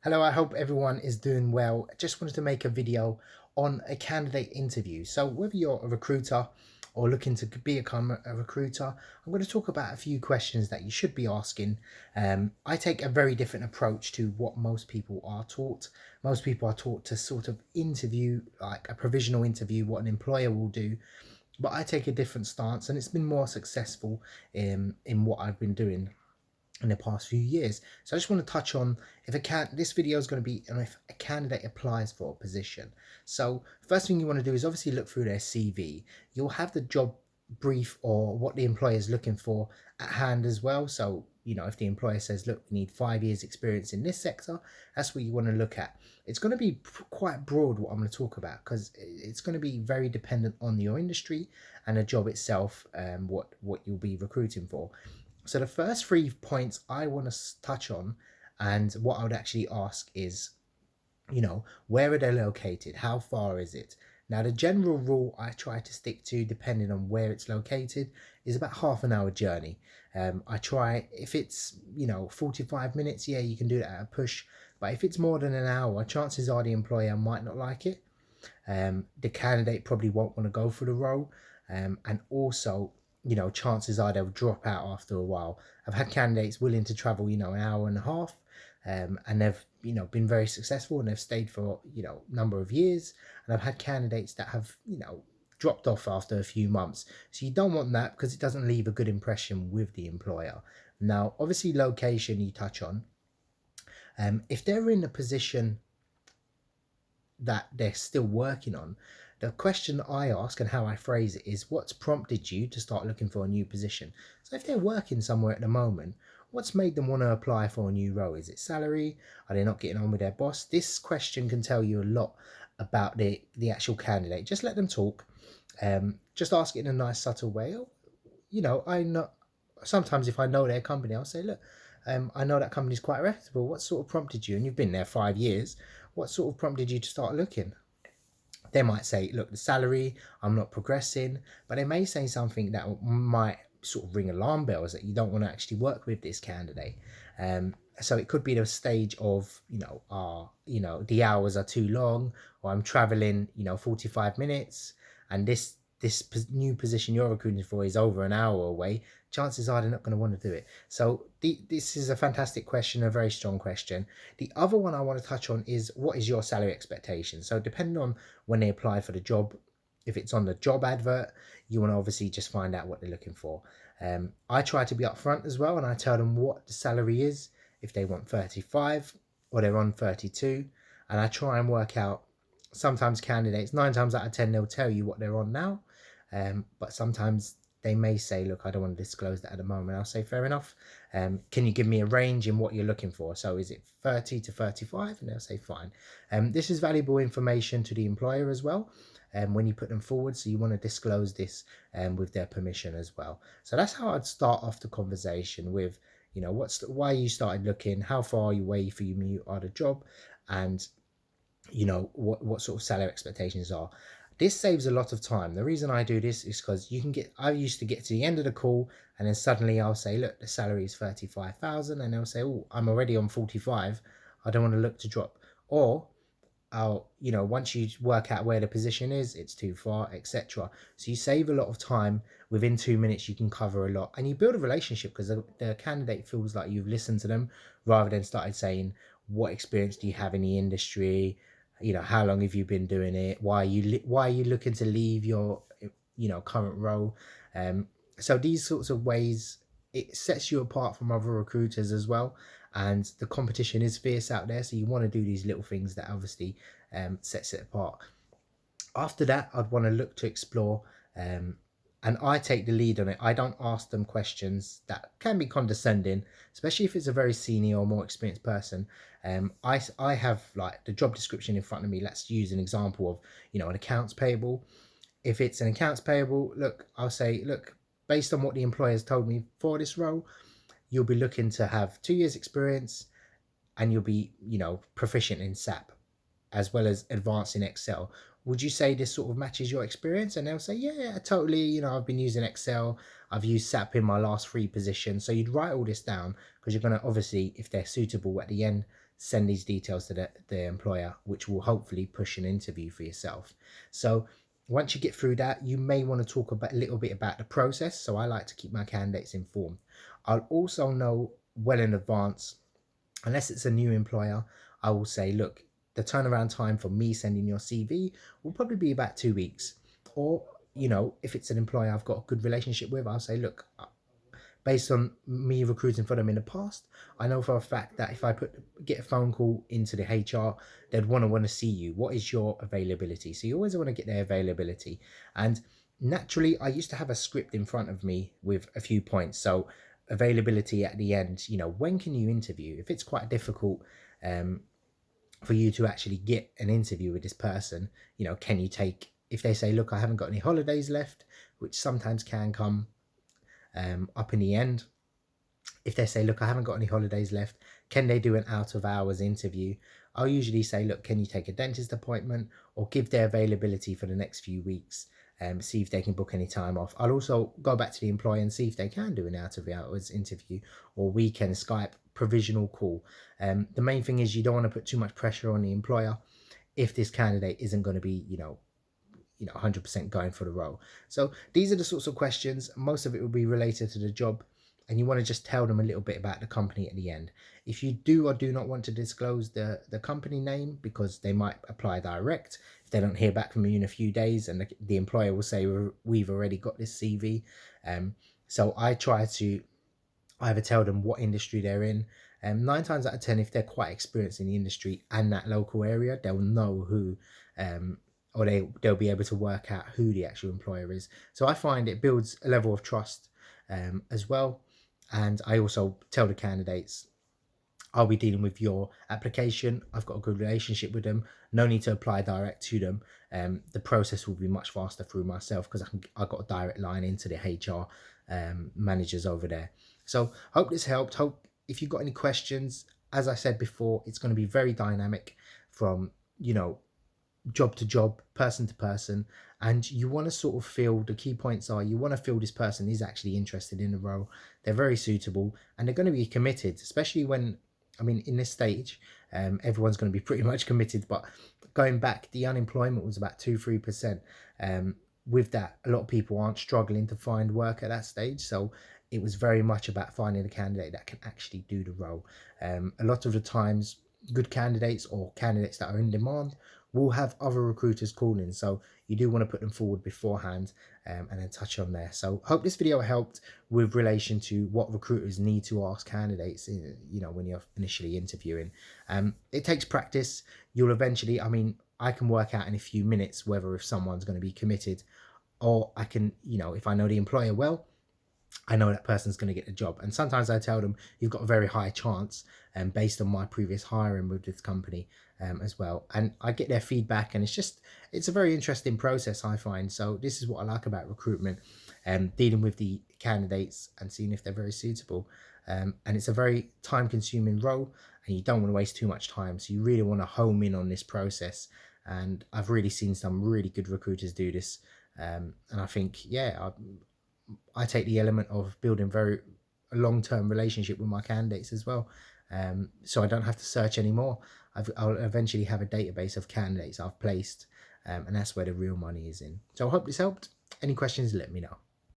Hello, I hope everyone is doing well. I just wanted to make a video on a candidate interview. So whether you're a recruiter or looking to become a recruiter, I'm going to talk about a few questions that you should be asking. I take a very different approach to what most people are taught. Most people are taught to sort of interview, like a provisional interview, what an employer will do. But I take a different stance, and it's been more successful in what I've been doing in the past few years. So I just want to touch on if a this video is going to be on if a candidate applies for a position. So first thing you want to do is obviously look through their CV. You'll have the job brief or what the employer is looking for at hand as well. So if the employer says, look, we need 5 years experience in this sector, that's what you want to look at. It's going to be quite broad what I'm going to talk about, because it's going to be very dependent on your industry and the job itself, what you'll be recruiting for. So the first 3 points I want to touch on, and what I would actually ask is, where are they located? How far is it? Now, the general rule I try to stick to, depending on where it's located, is about half an hour journey. I try, if it's, 45 minutes, yeah, you can do that at a push. But if it's more than an hour, chances are the employer might not like it. The candidate probably won't want to go for the role. And also, chances are they'll drop out after a while. I've had candidates willing to travel, an hour and a half, and they've, been very successful, and they've stayed for, number of years. And I've had candidates that have, dropped off after a few months. So you don't want that, because it doesn't leave a good impression with the employer. Now, obviously, location you touch on. If they're in a position that they're still working on, the question I ask and how I phrase it is, what's prompted you to start looking for a new position? So if they're working somewhere at the moment, what's made them want to apply for a new role? Is it salary? Are they not getting on with their boss? This question can tell you a lot about the actual candidate. Just let them talk. Just ask it in a nice, subtle way. I know sometimes if I know their company, I'll say, look, I know that company's quite reputable. What sort of prompted you? And you've been there 5 years. What sort of prompted you to start looking? They might say, look, the salary, I'm not progressing, but they may say something that might sort of ring alarm bells, that you don't want to actually work with this candidate. So it could be the stage of, the hours are too long, or I'm traveling, 45 minutes, and this new position you're recruiting for is over an hour away. Chances are they're not going to want to do it. So this is a fantastic question, a very strong question. The other one I want to touch on is, what is your salary expectation? So depending on when they apply for the job, if it's on the job advert, you want to obviously just find out what they're looking for. I try to be upfront as well, and I tell them what the salary is, if they want 35 or they're on 32, and I try and work out. Sometimes candidates, 9 times out of 10, they'll tell you what they're on now, but sometimes they may say, look, I don't want to disclose that at the moment. I'll say, fair enough. Can you give me a range in what you're looking for? So is it 30 to 35? And they'll say, fine. This is valuable information to the employer as well, when you put them forward. So you want to disclose this with their permission as well. So that's how I'd start off the conversation with, why you started looking, how far you away for you are the job, and what sort of salary expectations are. This saves a lot of time. The reason I do this is because I used to get to the end of the call, and then suddenly I'll say, look, the salary is 35,000, and they'll say, oh, I'm already on 45, I don't want to look to drop. Or once you work out where the position is, it's too far, etc. So you save a lot of time. Within 2 minutes you can cover a lot, and you build a relationship, because the candidate feels like you've listened to them, rather than started saying, what experience do you have in the industry, how long have you been doing it, why are you looking to leave your current role. So these sorts of ways, it sets you apart from other recruiters as well, and the competition is fierce out there, so you want to do these little things that obviously sets it apart. After that, I'd want to look to explore, and I take the lead on it. I don't ask them questions that can be condescending, especially if it's a very senior or more experienced person. I have like the job description in front of me. Let's use an example of an accounts payable. If it's an accounts payable, look, I'll say, look, based on what the employer has told me for this role, you'll be looking to have 2 years experience, and you'll be proficient in SAP, as well as advanced in Excel. Would you say this sort of matches your experience? And they'll say, yeah, totally. I've been using Excel. I've used SAP in my last 3 positions. So you'd write all this down, because you're going to, obviously, if they're suitable at the end, send these details to the employer, which will hopefully push an interview for yourself. So once you get through that, you may want to talk about a little bit about the process. So I like to keep my candidates informed. I'll also know well in advance, unless it's a new employer, I will say, look, the turnaround time for me sending your CV will probably be about 2 weeks. Or, if it's an employer I've got a good relationship with, I'll say, look, based on me recruiting for them in the past, I know for a fact that if I get a phone call into the HR, they'd want to see you. What is your availability? So you always want to get their availability. And naturally, I used to have a script in front of me with a few points. So availability at the end, when can you interview? If it's quite difficult for you to actually get an interview with this person, can you take, if they say, look, I haven't got any holidays left, which sometimes can come up in the end. If they say, look, I haven't got any holidays left, can they do an out of hours interview? I'll usually say, look, can you take a dentist appointment, or give their availability for the next few weeks, see if they can book any time off. I'll also go back to the employer and see if they can do an out of hours interview or weekend Skype provisional call. The main thing is you don't want to put too much pressure on the employer if this candidate isn't going to be, 100% going for the role. So these are the sorts of questions. Most of it will be related to the job, and you want to just tell them a little bit about the company at the end. If you do or do not want to disclose the company name, because they might apply direct, if they don't hear back from you in a few days, and the employer will say, we've already got this CV. So I try to either tell them what industry they're in. 9 times out of 10, if they're quite experienced in the industry and that local area, they'll know who, or they'll be able to work out who the actual employer is. So I find it builds a level of trust as well. And I also tell the candidates, I'll be dealing with your application. I've got a good relationship with them. No need to apply direct to them. The process will be much faster through myself, because I got a direct line into the HR managers over there. So hope this helped. Hope if you've got any questions, as I said before, it's going to be very dynamic from, job to job, person to person, and you want to sort of feel, the key points are, you want to feel this person is actually interested in the role, they're very suitable, and they're going to be committed, especially when, in this stage, everyone's going to be pretty much committed. But going back, the unemployment was about 2-3%. With that, a lot of people aren't struggling to find work at that stage, so it was very much about finding a candidate that can actually do the role. A lot of the times, good candidates or candidates that are in demand will have other recruiters calling, so you do want to put them forward beforehand, and then touch on there. So hope this video helped with relation to what recruiters need to ask candidates, when you're initially interviewing. It takes practice. You'll eventually, I can work out in a few minutes whether if someone's going to be committed, or I can, if I know the employer well, I know that person's going to get the job. And sometimes I tell them, you've got a very high chance, based on my previous hiring with this company as well. And I get their feedback, and it's a very interesting process, I find. So this is what I like about recruitment, dealing with the candidates and seeing if they're very suitable. And it's a very time consuming role, and you don't want to waste too much time. So you really want to home in on this process. And I've really seen some really good recruiters do this. And I think, I take the element of building a long-term relationship with my candidates as well. So I don't have to search anymore. I'll eventually have a database of candidates I've placed, and that's where the real money is in. So I hope this helped. Any questions, let me know.